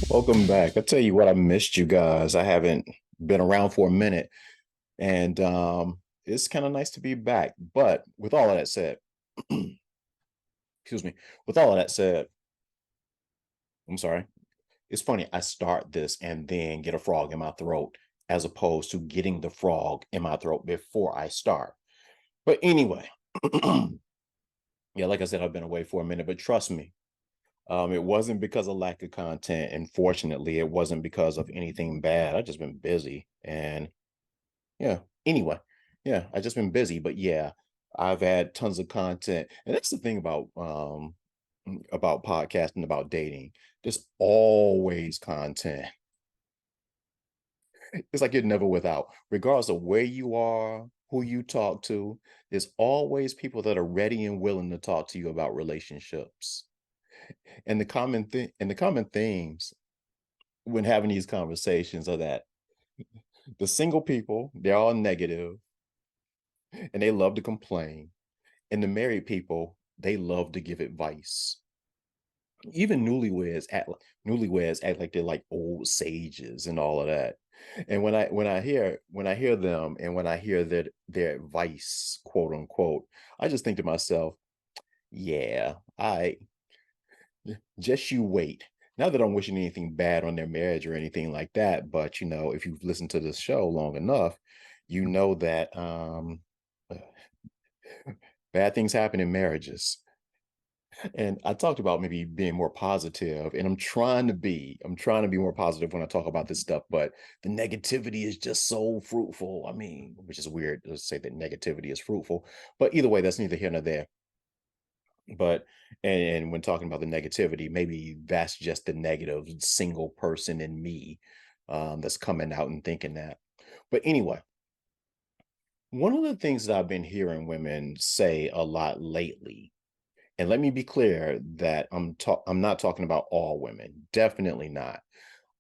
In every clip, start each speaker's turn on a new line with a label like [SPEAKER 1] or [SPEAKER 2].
[SPEAKER 1] Welcome back. I tell you what, I missed you guys. I haven't been around for a minute, and it's kind of nice to be back. But with all of that said, excuse me. With all of that said, I'm sorry. It's funny. I start this and then get a frog in my throat, as opposed to getting the frog in my throat before I start. But anyway, yeah, like I said, I've been away for a minute, but trust me, it wasn't because of lack of content. And fortunately, it wasn't because of anything bad. I've just been busy. And yeah, anyway, yeah, I just been busy. But yeah, I've had tons of content. And that's the thing about podcasting, about dating. There's always content. It's like you're never without, regardless of where you are, who you talk to, there's always people that are ready and willing to talk to you about relationships. And the common themes when having these conversations are that the single people, they're all negative and they love to complain. And the married people, they love to give advice. Even newlyweds act like they're like old sages and all of that. And when I hear them and when I hear their advice, quote unquote, I just think to myself, yeah, I just you wait. Not that I'm wishing anything bad on their marriage or anything like that, but if you've listened to this show long enough, you know that bad things happen in marriages. And I talked about maybe being more positive, and I'm trying to be more positive when I talk about this stuff, but the negativity is just so fruitful. I mean, which is weird to say that negativity is fruitful, but either way, that's neither here nor there. But and when talking about the negativity, maybe that's just the negative single person in me that's coming out and thinking that. But anyway, one of the things that I've been hearing women say a lot lately, and let me be clear that I'm not talking about all women, definitely not.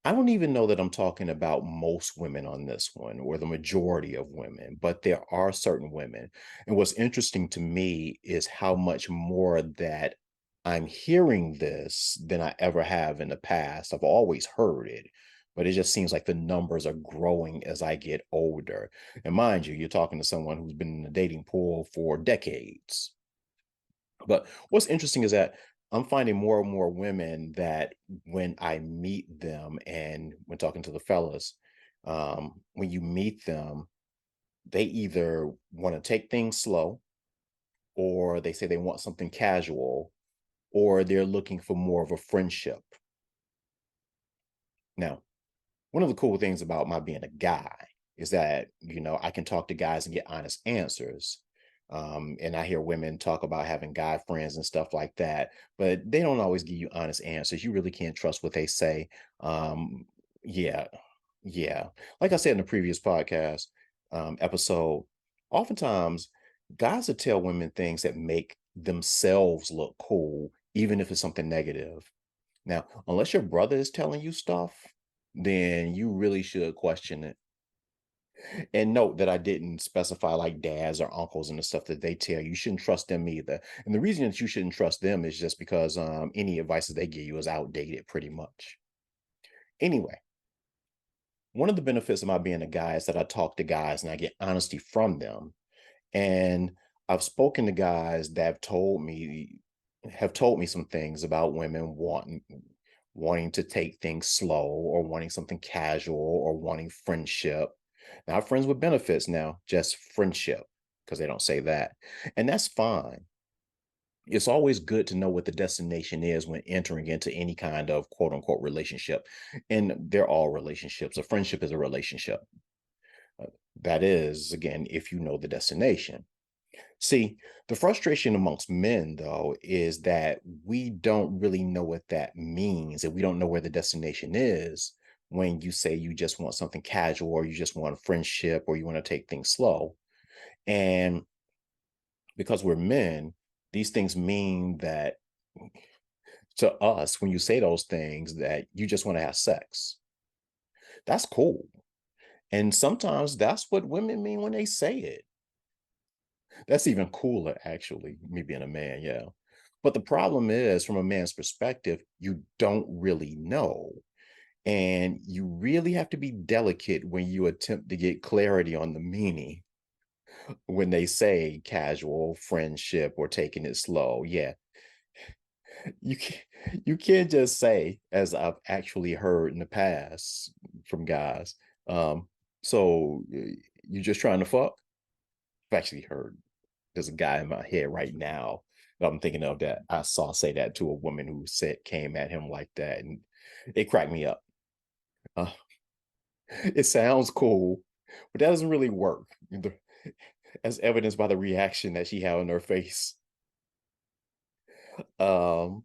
[SPEAKER 1] I don't even know that I'm talking about most women on this one or the majority of women, but there are certain women. And what's interesting to me is how much more that I'm hearing this than I ever have in the past. I've always heard it, but it just seems like the numbers are growing as I get older. And mind you, you're talking to someone who's been in the dating pool for decades. But what's interesting is that I'm finding more and more women that when I meet them and when talking to the fellas, when you meet them, they either want to take things slow or they say they want something casual or they're looking for more of a friendship. Now, one of the cool things about my being a guy is that, I can talk to guys and get honest answers. And I hear women talk about having guy friends and stuff like that, but they don't always give you honest answers. You really can't trust what they say. Yeah, yeah. Like I said in the previous podcast episode, oftentimes guys will tell women things that make themselves look cool, even if it's something negative. Now, unless your brother is telling you stuff, then you really should question it. And note that I didn't specify like dads or uncles and the stuff that they tell you. You shouldn't trust them either. And the reason that you shouldn't trust them is just because any advice that they give you is outdated pretty much. Anyway, one of the benefits of my being a guy is that I talk to guys and I get honesty from them. And I've spoken to guys that have told me some things about women wanting to take things slow or wanting something casual or wanting friendship. Not friends with benefits now, just friendship, because they don't say that. And that's fine. It's always good to know what the destination is when entering into any kind of quote unquote relationship. And they're all relationships. A friendship is a relationship. Uh, That is, again, if you know the destination. See, the frustration amongst men, though, is that we don't really know what that means, and we don't know where the destination is when you say you just want something casual or you just want a friendship or you want to take things slow. And because we're men, these things mean that to us, when you say those things, that you just want to have sex. That's cool. And sometimes that's what women mean when they say it. That's even cooler, actually, me being a man, yeah. But the problem is, from a man's perspective, you don't really know. And you really have to be delicate when you attempt to get clarity on the meaning when they say casual friendship or taking it slow. Yeah, you can't just say, as I've actually heard in the past from guys, um, so you just trying to fuck? I've actually heard there's a guy in my head right now that I'm thinking of that I saw say that to a woman who said came at him like that, and it cracked me up. Uh, it sounds cool, but that doesn't really work, as evidenced by the reaction that she had on her face. Um,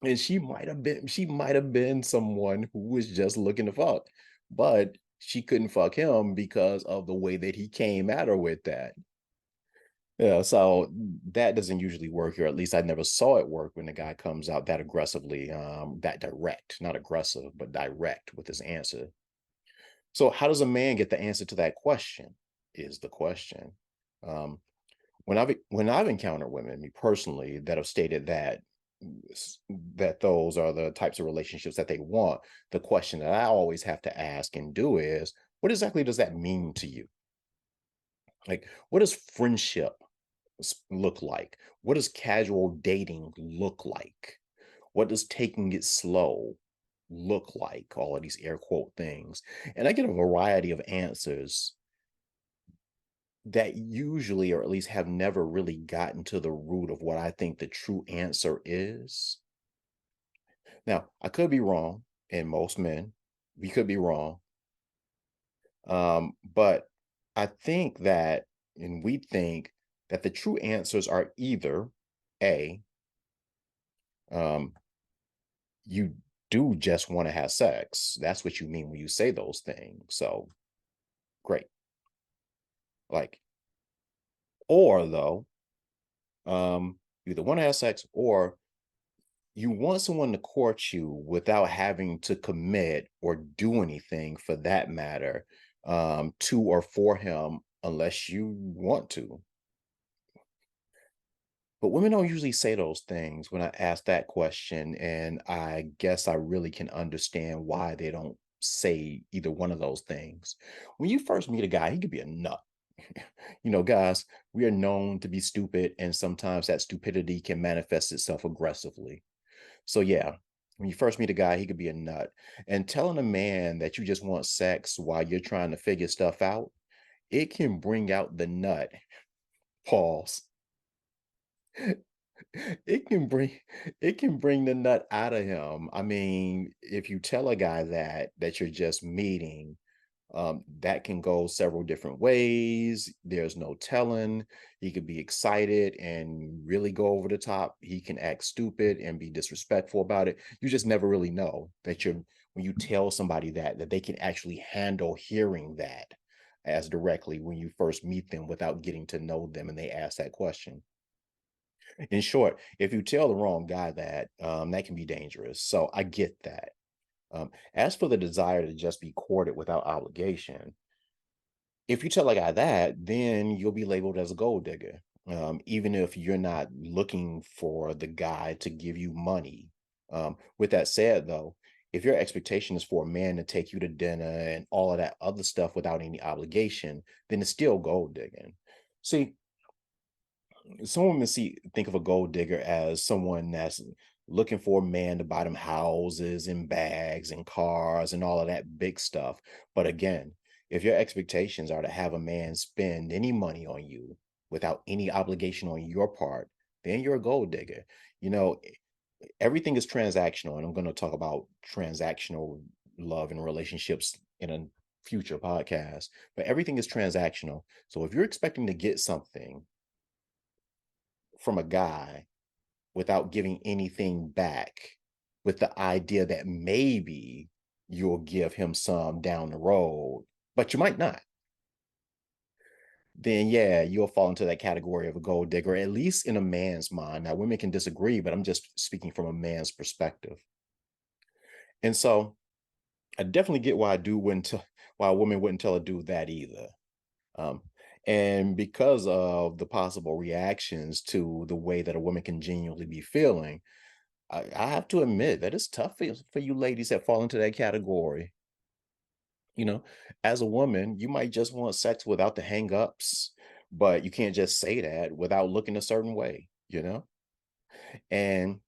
[SPEAKER 1] and she might have been someone who was just looking to fuck, but she couldn't fuck him because of the way that he came at her with that. Yeah, so that doesn't usually work, or at least I never saw it work when the guy comes out that aggressively, that direct, not aggressive, but direct with his answer. So how does a man get the answer to that question? Is the question. Um, when I've encountered women, me personally, that have stated that that those are the types of relationships that they want, the question that I always have to ask and do is, what exactly does that mean to you? Like, what does friendship look like? What does casual dating look like? What does taking it slow look like? All of these air quote things. And I get a variety of answers that usually, or at least have never really gotten to the root of what I think the true answer is. Now, I could be wrong, and most men, we could be wrong. But I think that, and we think that the true answers are either A, um, you do just want to have sex. That's what you mean when you say those things. So great. Like, or though, you either want to have sex or you want someone to court you without having to commit or do anything for that matter, to or for him unless you want to. But women don't usually say those things when I ask that question. And I guess I really can understand why they don't say either one of those things. When you first meet a guy, he could be a nut. Guys, we are known to be stupid, and sometimes that stupidity can manifest itself aggressively. So, yeah, when you first meet a guy, he could be a nut. And telling a man that you just want sex while you're trying to figure stuff out, it can bring out the nut. Pause. It can bring it can bring the nut out of him. I mean, if you tell a guy that you're just meeting, that can go several different ways. There's no telling. He could be excited and really go over the top. He can act stupid and be disrespectful about it. You just never really know that you're when you tell somebody that they can actually handle hearing that as directly when you first meet them without getting to know them and they ask that question. In short, if you tell the wrong guy that, that can be dangerous. So I get that. As for the desire to just be courted without obligation, if you tell a guy that, then you'll be labeled as a gold digger. Even if you're not looking for the guy to give you money. With that said, though, if your expectation is for a man to take you to dinner and all of that other stuff without any obligation, then it's still gold digging. See, some women think of a gold digger as someone that's looking for a man to buy them houses and bags and cars and all of that big stuff. But again, if your expectations are to have a man spend any money on you without any obligation on your part, then you're a gold digger. You know, everything is transactional, and I'm going to talk about transactional love and relationships in a future podcast. But everything is transactional. So if you're expecting to get something from a guy without giving anything back, with the idea that maybe you'll give him some down the road, but you might not, then yeah, you'll fall into that category of a gold digger, at least in a man's mind. Now, women can disagree, but I'm just speaking from a man's perspective. And so I definitely get why a woman wouldn't tell a dude that either. Um, And because of the possible reactions to the way that a woman can genuinely be feeling, I have to admit that it's tough for you ladies that fall into that category. You know, as a woman, you might just want sex without the hangups, but you can't just say that without looking a certain way, you know? And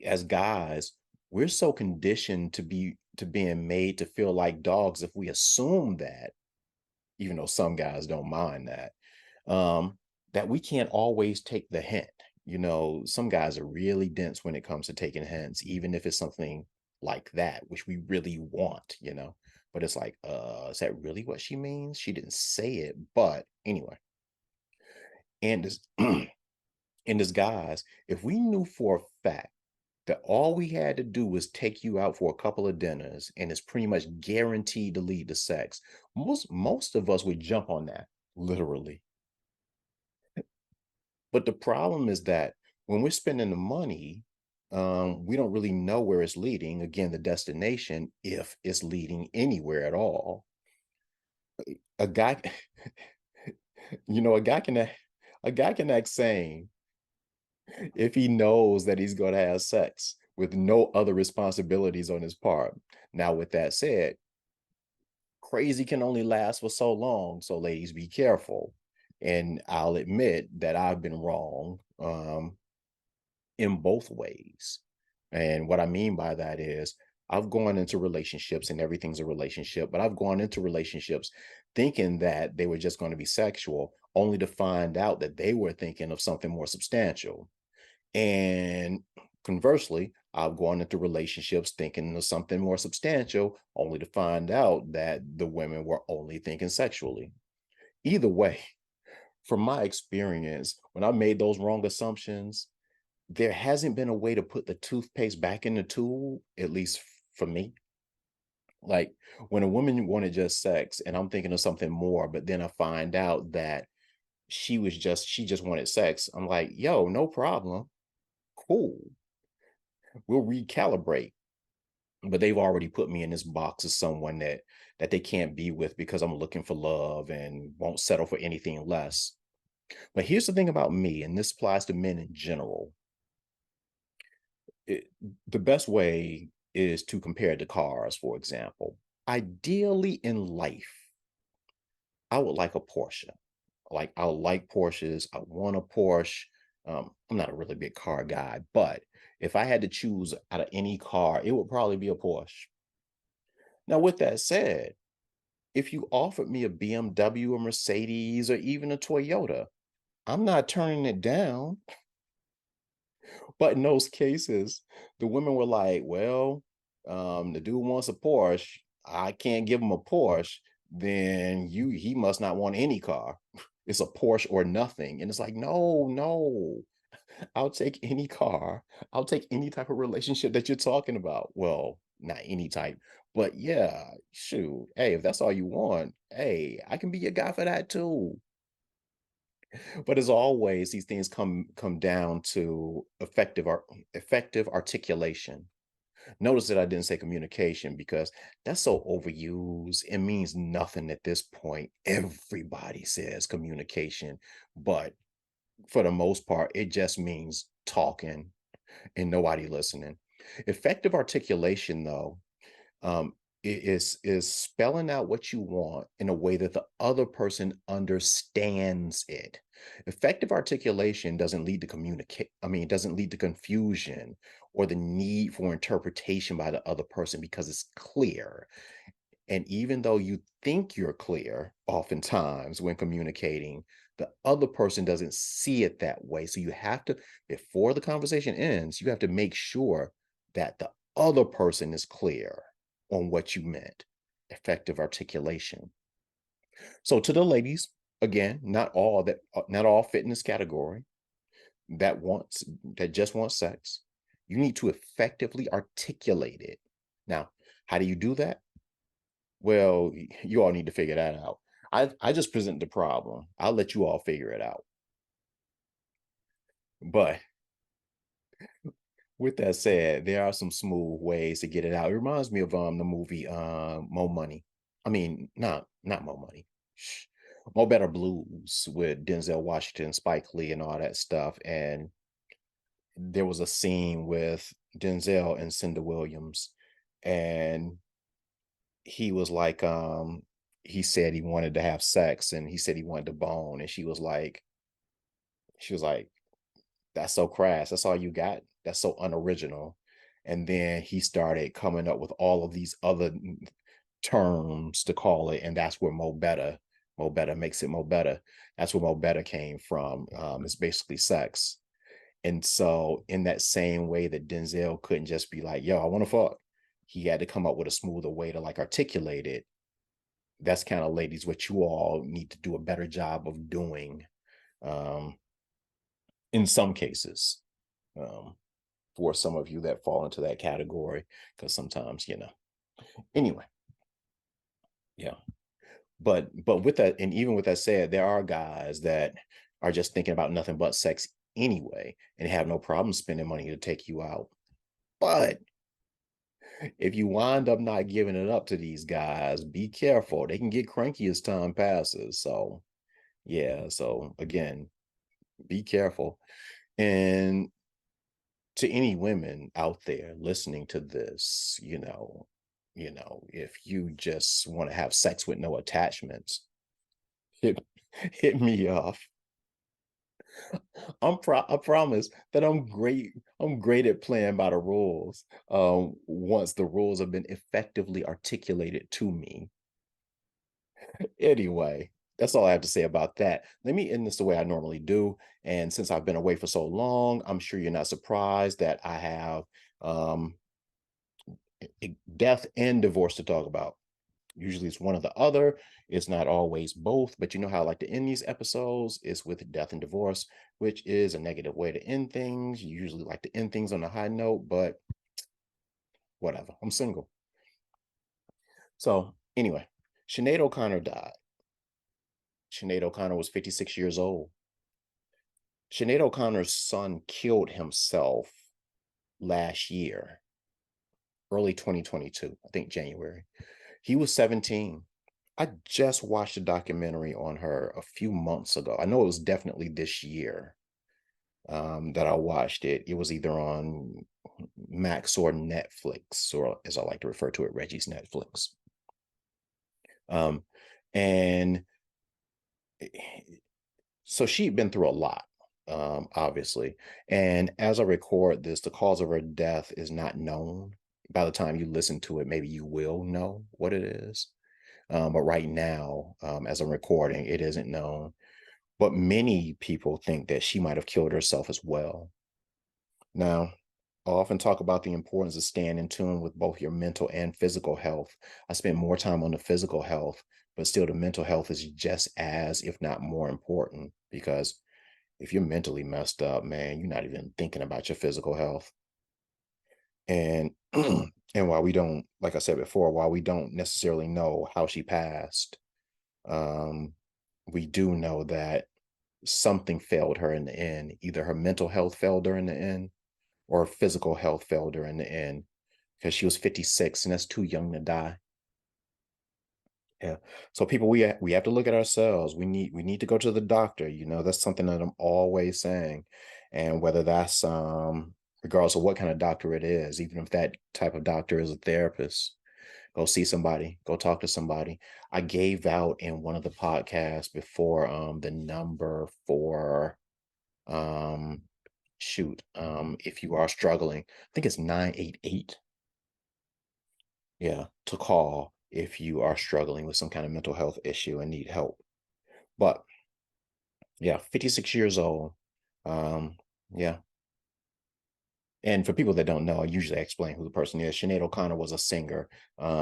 [SPEAKER 1] as guys, we're so conditioned to being made to feel like dogs if we assume that, even though some guys don't mind that, um, that we can't always take the hint. You know, some guys are really dense when it comes to taking hints, even if it's something like that, which we really want, you know. But it's like, is that really what she means? She didn't say it, but anyway. And as and as guys, if we knew for a fact that all we had to do was take you out for a couple of dinners and it's pretty much guaranteed to lead to sex, most of us would jump on that, literally. But the problem is that when we're spending the money, we don't really know where it's leading. Again, the destination, if it's leading anywhere at all. A guy, you know, a guy can act sane if he knows that he's going to have sex with no other responsibilities on his part. Now, with that said, crazy can only last for so long. So, ladies, be careful. And I'll admit that I've been wrong. In both ways. And what I mean by that is I've gone into relationships and everything's a relationship, but I've gone into relationships thinking that they were just going to be sexual, only to find out that they were thinking of something more substantial. And conversely, I've gone into relationships thinking of something more substantial, only to find out that the women were only thinking sexually. Either way, from my experience, when I made those wrong assumptions, there hasn't been a way to put the toothpaste back in the tube, at least for me. Like when a woman wanted just sex and I'm thinking of something more, but then I find out that she just wanted sex. I'm like, yo, no problem. Cool. We'll recalibrate. But they've already put me in this box as someone that they can't be with because I'm looking for love and won't settle for anything less. But here's the thing about me, and this applies to men in general. it, the best way is to compare it to cars, for example. Ideally in life, I would like a Porsche. Like I like Porsches. I want a Porsche. I'm not a really big car guy, but if I had to choose out of any car, it would probably be a Porsche. Now, with that said, if you offered me a BMW, a Mercedes, or even a Toyota, I'm not turning it down. But in those cases, the women were like, well, the dude wants a Porsche. I can't give him a Porsche. Then he must not want any car. It's a Porsche or nothing. And it's like, no, no, I'll take any car. I'll take any type of relationship that you're talking about. Well, not any type, but yeah, shoot. Hey, if that's all you want, hey, I can be your guy for that too. But as always, these things come down to effective articulation. Notice that I didn't say communication because that's so overused. It means nothing at this point. Everybody says communication, but for the most part, it just means talking and nobody listening. Effective articulation, though, is spelling out what you want in a way that the other person understands it. Effective articulation doesn't lead to communicate. I mean, it doesn't lead to confusion or the need for interpretation by the other person because it's clear. And even though you think you're clear, oftentimes when communicating, the other person doesn't see it that way. So you have to, before the conversation ends, you have to make sure that the other person is clear on what you meant. Effective articulation. So to the ladies, again, not all fit in this category that just wants sex. You need to effectively articulate it. Now, how do you do that? Well, you all need to figure that out. I just present the problem. I'll let you all figure it out. But with that said, there are some smooth ways to get it out. It reminds me of the movie Mo Money. I mean, not Mo Money. Shh. Mo Better Blues with Denzel Washington, Spike Lee, and all that stuff. And there was a scene with Denzel and Cinda Williams, and he was like, he said he wanted to have sex, and he said he wanted to bone, and she was like, that's so crass. That's all you got. That's so unoriginal. And then he started coming up with all of these other terms to call it, and that's where Mo Better makes it Mo Better. That's where Mo Better came from. It's basically sex. And so, in that same way that Denzel couldn't just be like, "Yo, I want to fuck," he had to come up with a smoother way to like articulate it. That's kind of, ladies, what you all need to do a better job of doing. Um, in some cases, um, for some of you that fall into that category, because sometimes, Anyway, yeah. But with that, and even with that said, there are guys that are just thinking about nothing but sex anyway, and have no problem spending money to take you out. But if you wind up not giving it up to these guys, be careful. They can get cranky as time passes. So yeah. So again, be careful. And to any women out there listening to this, if you just want to have sex with no attachments, hit hit me up. I promise that I'm great. I'm great at playing by the rules. Once the rules have been effectively articulated to me. Anyway, that's all I have to say about that. Let me end this the way I normally do. And since I've been away for so long, I'm sure you're not surprised that I have um, death and divorce to talk about. Usually it's one or the other. It's not always both, but you know how I like to end these episodes is with death and divorce, which is a negative way to end things. You usually like to end things on a high note, but whatever. I'm single. So anyway, Sinead O'Connor died. Sinead O'Connor was 56 years old. Sinead O'Connor's son killed himself last year, early 2022, I think January. He was 17. I just watched a documentary on her a few months ago. I know it was definitely this year that I watched it. It was either on Max or Netflix, or as I like to refer to it, Reggie's Netflix. And so she'd been through a lot, obviously. And as I record this, the cause of her death is not known. By the time you listen to it, maybe you will know what it is. But right now, as I'm recording, it isn't known. But many people think that she might have killed herself as well. Now, I often talk about the importance of staying in tune with both your mental and physical health. I spend more time on the physical health, but still the mental health is just as, if not more important, because if you're mentally messed up, man, you're not even thinking about your physical health. And and while we don't, like I said before, while we don't necessarily know how she passed, um, we do know that something failed her in the end. Either her mental health failed her in the end, or physical health failed her in the end, because she was 56 and that's too young to die. Yeah. So people, we have to look at ourselves. We need to go to the doctor. That's something that I'm always saying. And whether that's regardless of what kind of doctor it is, even if that type of doctor is a therapist, go see somebody, go talk to somebody. I gave out in one of the podcasts before the number for if you are struggling, I think it's 988. Yeah, to call if you are struggling with some kind of mental health issue and need help. But yeah, 56 years old. Yeah. And for people that don't know, I usually explain who the person is. Sinead O'Connor was a singer.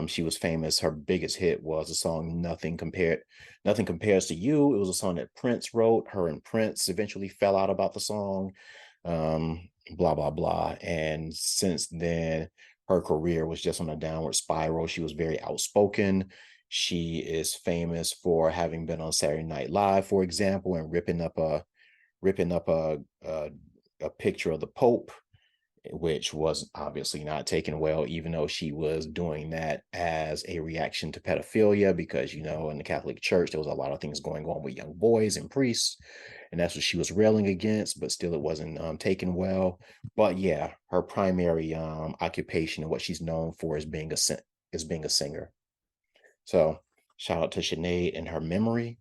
[SPEAKER 1] She was famous. Her biggest hit was the song Nothing Compares to You. It was a song that Prince wrote. Her and Prince eventually fell out about the song. Blah, blah, blah. And since then, her career was just on a downward spiral. She was very outspoken. She is famous for having been on Saturday Night Live, for example, and ripping up a picture of the Pope which was obviously not taken well, even though she was doing that as a reaction to pedophilia, because, in the Catholic Church, there was a lot of things going on with young boys and priests, and that's what she was railing against, but still it wasn't taken well. But yeah, her primary occupation and what she's known for is being a singer. So shout out to Sinead and her memory.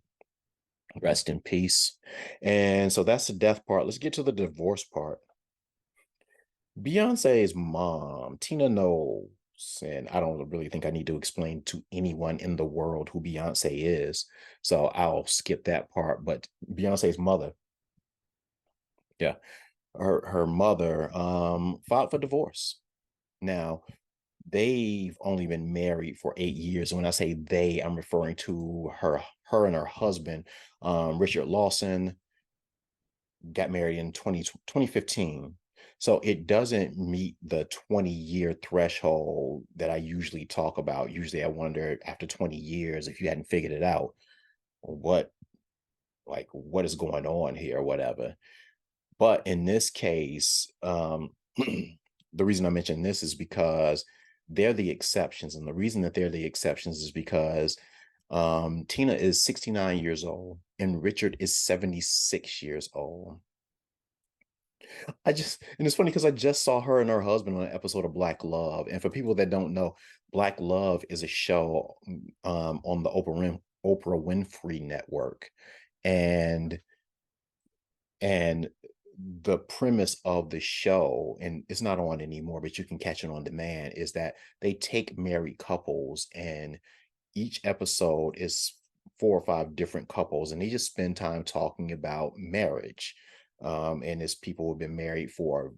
[SPEAKER 1] Rest in peace. And so that's the death part. Let's get to the divorce part. Beyonce's mom, Tina Knowles, and I don't really think I need to explain to anyone in the world who Beyonce is, so I'll skip that part. But Beyonce's mother, yeah, her mother filed for divorce. Now, they've only been married for 8 years. And when I say they, I'm referring to her and her husband, Richard Lawson, got married in 2015. So it doesn't meet the 20-year threshold that I usually talk about. Usually I wonder, after 20 years, if you hadn't figured it out, what what is going on here or whatever. But in this case, the reason I mention this is because they're the exceptions. And the reason that they're the exceptions is because Tina is 69 years old and Richard is 76 years old. And it's funny because I just saw her and her husband on an episode of Black Love. And for people that don't know, Black Love is a show on the Oprah Winfrey Network. And and the premise of the show, and it's not on anymore, but you can catch it on demand, is that they take married couples, and each episode is 4 or 5 different couples, and they just spend time talking about marriage. And it's people who've been married for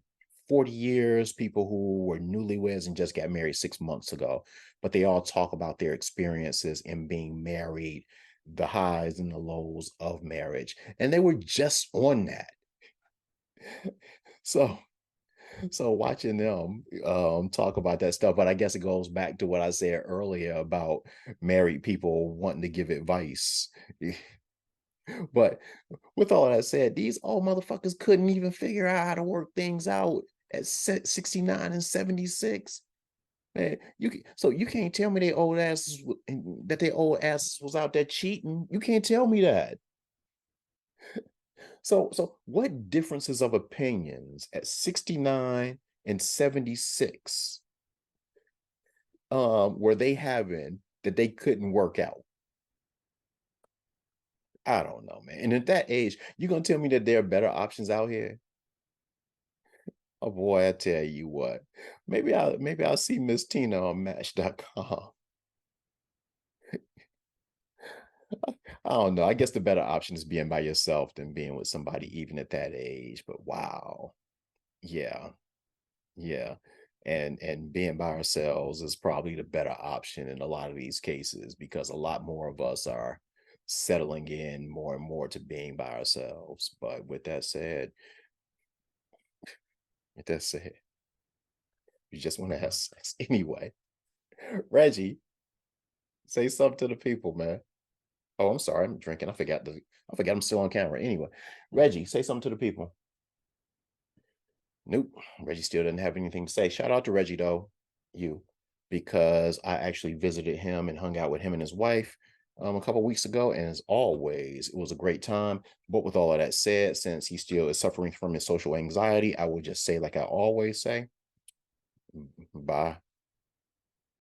[SPEAKER 1] 40 years, people who were newlyweds and just got married 6 months ago. But they all talk about their experiences in being married, the highs and the lows of marriage. And they were just on that. So so watching them talk about that stuff, but I guess it goes back to what I said earlier about married people wanting to give advice. But with all that said, these old motherfuckers couldn't even figure out how to work things out at 69 and 76. Man, so you can't tell me they old asses that they old asses was out there cheating. You can't tell me that. So what differences of opinions at 69 and 76 were they having that they couldn't work out? I don't know, man. And at that age, you're gonna tell me that there are better options out here? Oh boy, I tell you what. Maybe I'll see Miss Tina on Match.com. I don't know. I guess the better option is being by yourself than being with somebody even at that age. But wow. Yeah. Yeah. And being by ourselves is probably the better option in a lot of these cases, because a lot more of us are settling in more and more to being by ourselves. But with that said, you just want to have sex anyway. Reggie, say something to the people, man. Oh, I'm sorry, I'm drinking. I forgot I'm still on camera. Anyway, Reggie, say something to the people. Nope. Reggie still didn't have anything to say. Shout out to Reggie though, you, because I actually visited him and hung out with him and his wife a couple weeks ago, and as always, it was a great time. But with all of that said, since he still is suffering from his social anxiety, I will just say, like I always say, bye.